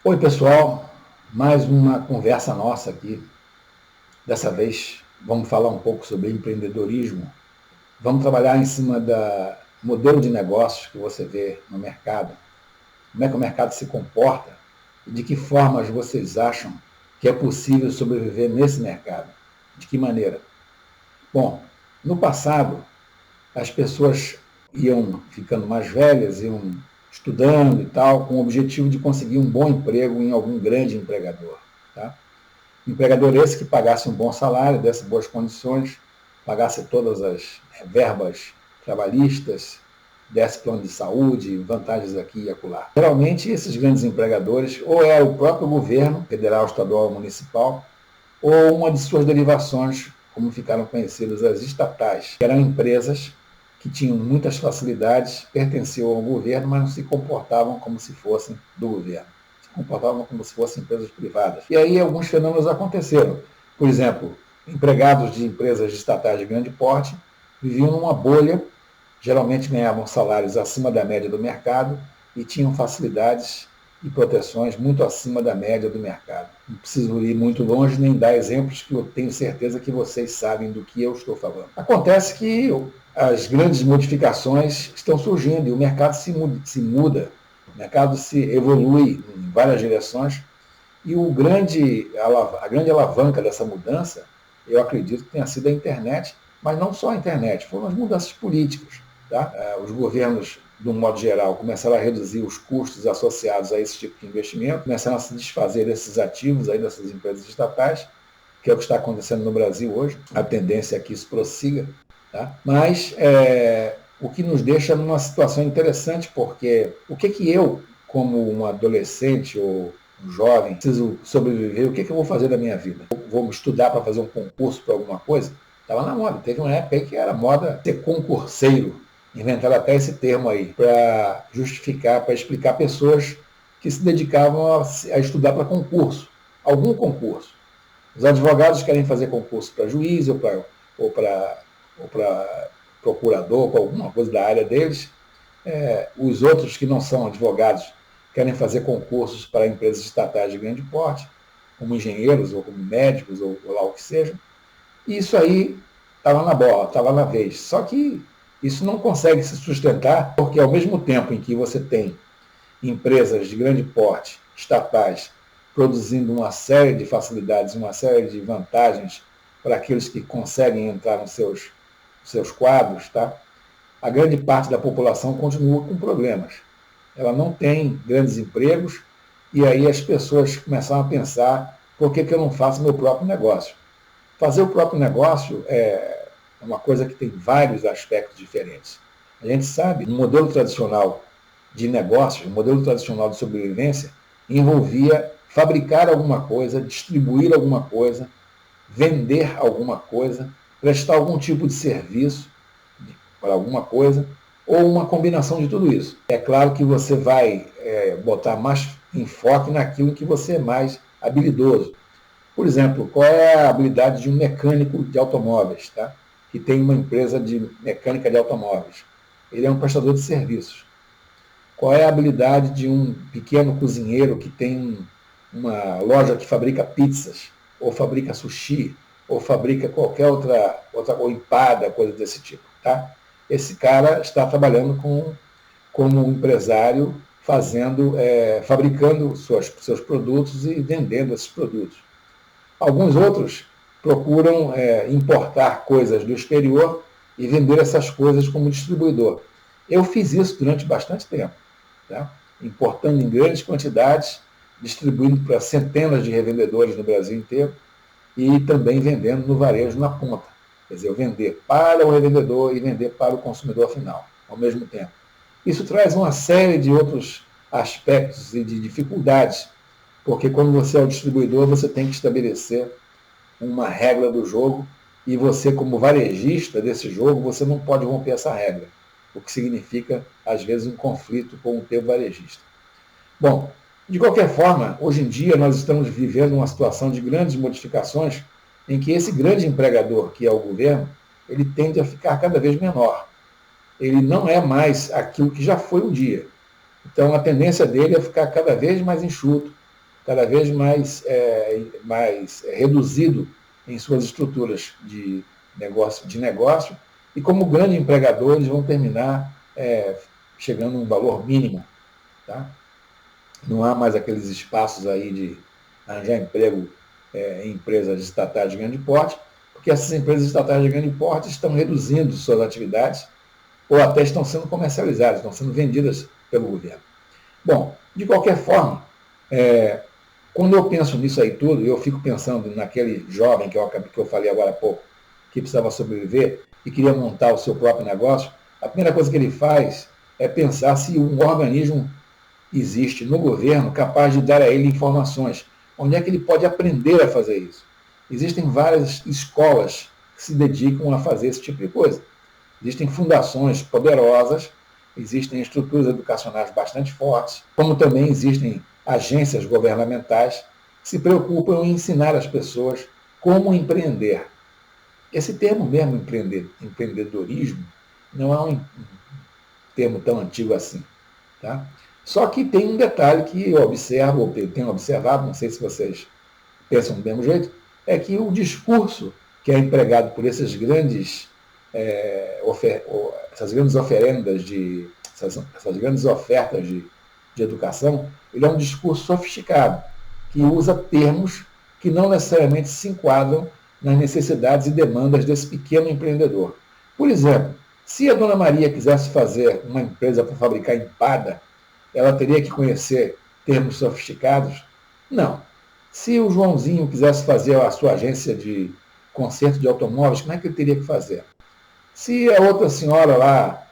Oi, pessoal, mais uma conversa nossa aqui. Dessa vez vamos falar um pouco sobre empreendedorismo. Vamos trabalhar em cima da modelo de negócios que você vê no mercado. Como é que o mercado se comporta e de que formas vocês acham que é possível sobreviver nesse mercado? De que maneira? Bom, no passado, as pessoas iam ficando mais velhas, iam estudando e tal, com o objetivo de conseguir um bom emprego em algum grande empregador. Tá? Empregador esse que pagasse um bom salário, desse boas condições, pagasse todas as verbas trabalhistas, desse plano de saúde, vantagens aqui e acolá. Geralmente, esses grandes empregadores, ou é o próprio governo, federal, estadual ou municipal, ou uma de suas derivações, como ficaram conhecidas as estatais, que eram empresas que tinham muitas facilidades, pertenciam ao governo, mas não se comportavam como se fossem do governo. Se comportavam como se fossem empresas privadas. E aí alguns fenômenos aconteceram. Por exemplo, empregados de empresas estatais de grande porte viviam numa bolha, geralmente ganhavam salários acima da média do mercado e tinham facilidades e proteções muito acima da média do mercado. Não preciso ir muito longe nem dar exemplos que eu tenho certeza que vocês sabem do que eu estou falando. Acontece que as grandes modificações estão surgindo e o mercado se muda, o mercado se evolui em várias direções e a grande alavanca dessa mudança, eu acredito que tenha sido a internet, mas não só a internet, foram as mudanças políticas. Tá? Os governos, de um modo geral, começaram a reduzir os custos associados a esse tipo de investimento, começaram a se desfazer desses ativos, aí, dessas empresas estatais, que é o que está acontecendo no Brasil hoje. A tendência é que isso prossiga. Tá? Mas o que nos deixa numa situação interessante, porque o que eu, como um adolescente ou um jovem, preciso sobreviver, o que eu vou fazer da minha vida? Vou estudar para fazer um concurso para alguma coisa? Estava na moda, teve uma época aí que era moda ser concurseiro. Inventaram até esse termo aí, para justificar, para explicar pessoas que se dedicavam a estudar para concurso, algum concurso. Os advogados querem fazer concurso para juiz ou para procurador, para alguma coisa da área deles. Os outros que não são advogados querem fazer concursos para empresas estatais de grande porte, como engenheiros ou como médicos ou lá o que seja. E isso aí estava na bola, estava na vez. Só que isso não consegue se sustentar, porque ao mesmo tempo em que você tem empresas de grande porte, estatais, produzindo uma série de facilidades, uma série de vantagens para aqueles que conseguem entrar nos seus quadros, tá? A grande parte da população continua com problemas. Ela não tem grandes empregos e aí as pessoas começam a pensar por que eu não faço meu próprio negócio? Fazer o próprio negócio é uma coisa que tem vários aspectos diferentes. A gente sabe, no modelo tradicional de negócios, o modelo tradicional de sobrevivência, envolvia fabricar alguma coisa, distribuir alguma coisa, vender alguma coisa, prestar algum tipo de serviço para alguma coisa, ou uma combinação de tudo isso. É claro que você vai botar mais enfoque naquilo em que você é mais habilidoso. Por exemplo, qual é a habilidade de um mecânico de automóveis, tá? Que tem uma empresa de mecânica de automóveis? Ele é um prestador de serviços. Qual é a habilidade de um pequeno cozinheiro que tem uma loja que fabrica pizzas, ou fabrica sushi, ou fabrica qualquer outra ou empada, coisa desse tipo, tá? Esse cara está trabalhando como um empresário, fabricando seus produtos e vendendo esses produtos. Alguns outros procuram importar coisas do exterior e vender essas coisas como distribuidor. Eu fiz isso durante bastante tempo, tá? Importando em grandes quantidades, distribuindo para centenas de revendedores no Brasil inteiro e também vendendo no varejo na ponta. Quer dizer, eu vender para o revendedor e vender para o consumidor final, ao mesmo tempo. Isso traz uma série de outros aspectos e de dificuldades, porque quando você é o distribuidor, você tem que estabelecer uma regra do jogo e você, como varejista desse jogo, você não pode romper essa regra, o que significa, às vezes, um conflito com o teu varejista. Bom, de qualquer forma, hoje em dia nós estamos vivendo uma situação de grandes modificações em que esse grande empregador, que é o governo, ele tende a ficar cada vez menor. Ele não é mais aquilo que já foi um dia. Então, a tendência dele é ficar cada vez mais enxuto, cada vez mais reduzido em suas estruturas de negócio, e como grande empregador eles vão terminar chegando a um valor mínimo. Tá? Não há mais aqueles espaços aí de arranjar emprego em empresas estatais de grande porte, porque essas empresas estatais de grande porte estão reduzindo suas atividades ou até estão sendo comercializadas, estão sendo vendidas pelo governo. Bom, de qualquer forma, quando eu penso nisso aí tudo, eu fico pensando naquele jovem que eu falei agora há pouco, que precisava sobreviver e queria montar o seu próprio negócio, a primeira coisa que ele faz é pensar se um organismo existe no governo capaz de dar a ele informações. Onde é que ele pode aprender a fazer isso? Existem várias escolas que se dedicam a fazer esse tipo de coisa. Existem fundações poderosas, existem estruturas educacionais bastante fortes, como também existem agências governamentais que se preocupam em ensinar as pessoas como empreender. Esse termo mesmo, empreendedorismo, não é um termo tão antigo assim. Tá? Só que tem um detalhe que eu observo, ou tenho observado, não sei se vocês pensam do mesmo jeito, é que o discurso que é empregado por essas grandes oferendas essas grandes ofertas de educação, ele é um discurso sofisticado, que usa termos que não necessariamente se enquadram nas necessidades e demandas desse pequeno empreendedor. Por exemplo, se a dona Maria quisesse fazer uma empresa para fabricar empada, ela teria que conhecer termos sofisticados? Não. Se o Joãozinho quisesse fazer a sua agência de conserto de automóveis, como é que ele teria que fazer? Se a outra senhora lá,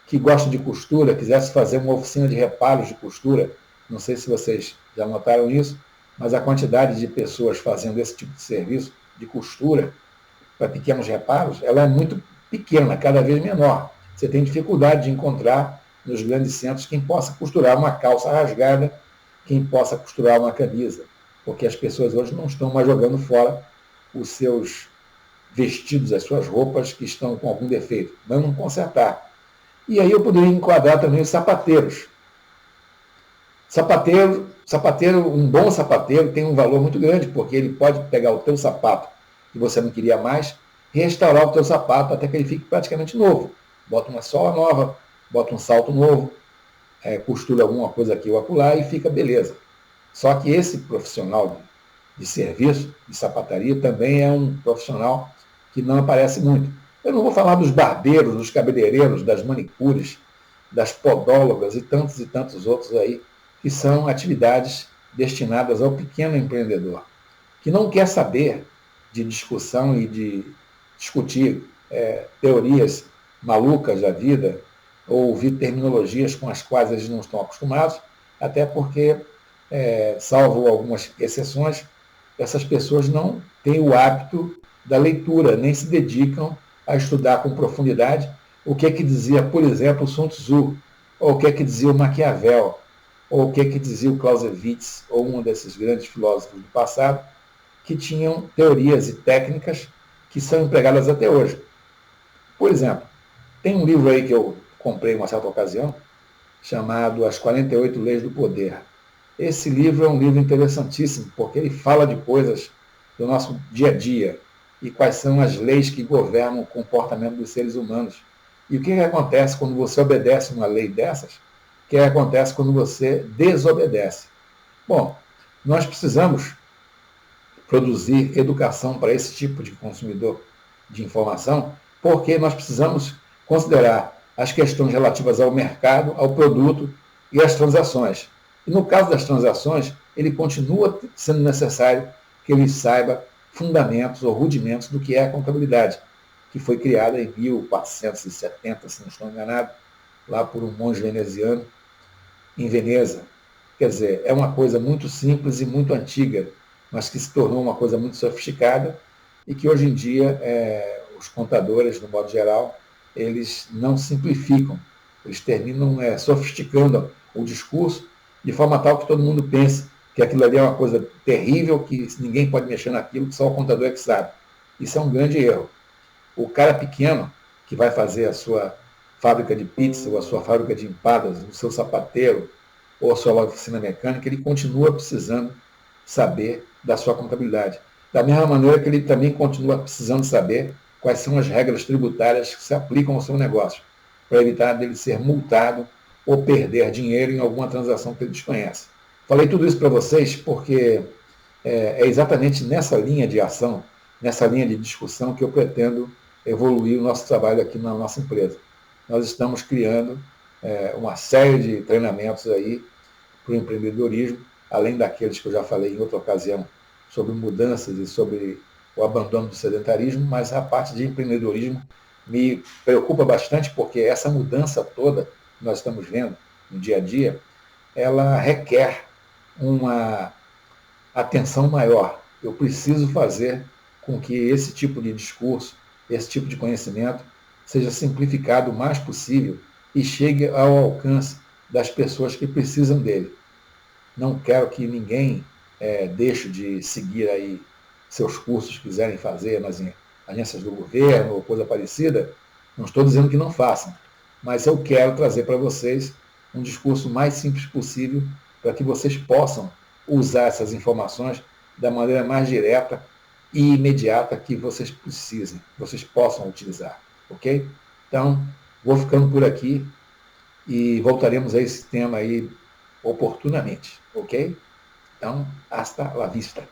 que gosta de costura, quisesse fazer uma oficina de reparos de costura, não sei se vocês já notaram isso, mas a quantidade de pessoas fazendo esse tipo de serviço de costura para pequenos reparos, ela é muito pequena, cada vez menor. Você tem dificuldade de encontrar nos grandes centros quem possa costurar uma calça rasgada, quem possa costurar uma camisa, porque as pessoas hoje não estão mais jogando fora os seus vestidos, as suas roupas que estão com algum defeito. Vamos consertar. E aí eu poderia enquadrar também os sapateiros. Um bom sapateiro tem um valor muito grande, porque ele pode pegar o teu sapato que você não queria mais, restaurar o teu sapato até que ele fique praticamente novo. Bota uma sola nova, bota um salto novo, costura alguma coisa aqui ou acolá e fica beleza. Só que esse profissional de serviço, de sapataria, também é um profissional que não aparece muito. Eu não vou falar dos barbeiros, dos cabeleireiros, das manicures, das podólogas e tantos outros aí, que são atividades destinadas ao pequeno empreendedor, que não quer saber de discussão e de discutir teorias malucas da vida, ou ouvir terminologias com as quais eles não estão acostumados, até porque, salvo algumas exceções, essas pessoas não têm o hábito da leitura, nem se dedicam a estudar com profundidade o que é que dizia, por exemplo, Sun Tzu, ou o que é que dizia o Maquiavel, ou o que é que dizia o Clausewitz, ou um desses grandes filósofos do passado, que tinham teorias e técnicas que são empregadas até hoje. Por exemplo, tem um livro aí que eu comprei em uma certa ocasião, chamado As 48 Leis do Poder. Esse livro é um livro interessantíssimo, porque ele fala de coisas do nosso dia a dia e quais são as leis que governam o comportamento dos seres humanos. E o que acontece quando você obedece uma lei dessas? O que acontece quando você desobedece? Bom, nós precisamos produzir educação para esse tipo de consumidor de informação, porque nós precisamos considerar as questões relativas ao mercado, ao produto e às transações. E no caso das transações, ele continua sendo necessário que ele saiba fundamentos ou rudimentos do que é a contabilidade, que foi criada em 1470, se não estou enganado, lá por um monge veneziano, em Veneza. Quer dizer, é uma coisa muito simples e muito antiga, mas que se tornou uma coisa muito sofisticada e que hoje em dia os contadores, no modo geral, eles não simplificam, eles terminam sofisticando o discurso de forma tal que todo mundo pense que aquilo ali é uma coisa terrível, que ninguém pode mexer naquilo, que só o contador é que sabe. Isso é um grande erro. O cara pequeno que vai fazer a sua fábrica de pizza, ou a sua fábrica de empadas, o seu sapateiro, ou a sua oficina mecânica, ele continua precisando saber da sua contabilidade. Da mesma maneira que ele também continua precisando saber quais são as regras tributárias que se aplicam ao seu negócio, para evitar dele ser multado ou perder dinheiro em alguma transação que ele desconhece. Falei tudo isso para vocês porque é exatamente nessa linha de ação, nessa linha de discussão que eu pretendo evoluir o nosso trabalho aqui na nossa empresa. Nós estamos criando uma série de treinamentos aí para o empreendedorismo, além daqueles que eu já falei em outra ocasião sobre mudanças e sobre o abandono do sedentarismo, mas a parte de empreendedorismo me preocupa bastante porque essa mudança toda que nós estamos vendo no dia a dia, ela requer uma atenção maior. Eu preciso fazer com que esse tipo de discurso, esse tipo de conhecimento, seja simplificado o mais possível e chegue ao alcance das pessoas que precisam dele. Não quero que ninguém deixe de seguir aí seus cursos que quiserem fazer nas agências do governo ou coisa parecida. Não estou dizendo que não façam, mas eu quero trazer para vocês um discurso mais simples possível para que vocês possam usar essas informações da maneira mais direta e imediata que vocês precisem, vocês possam utilizar, ok? Então, vou ficando por aqui e voltaremos a esse tema aí oportunamente, ok? Então, hasta la vista.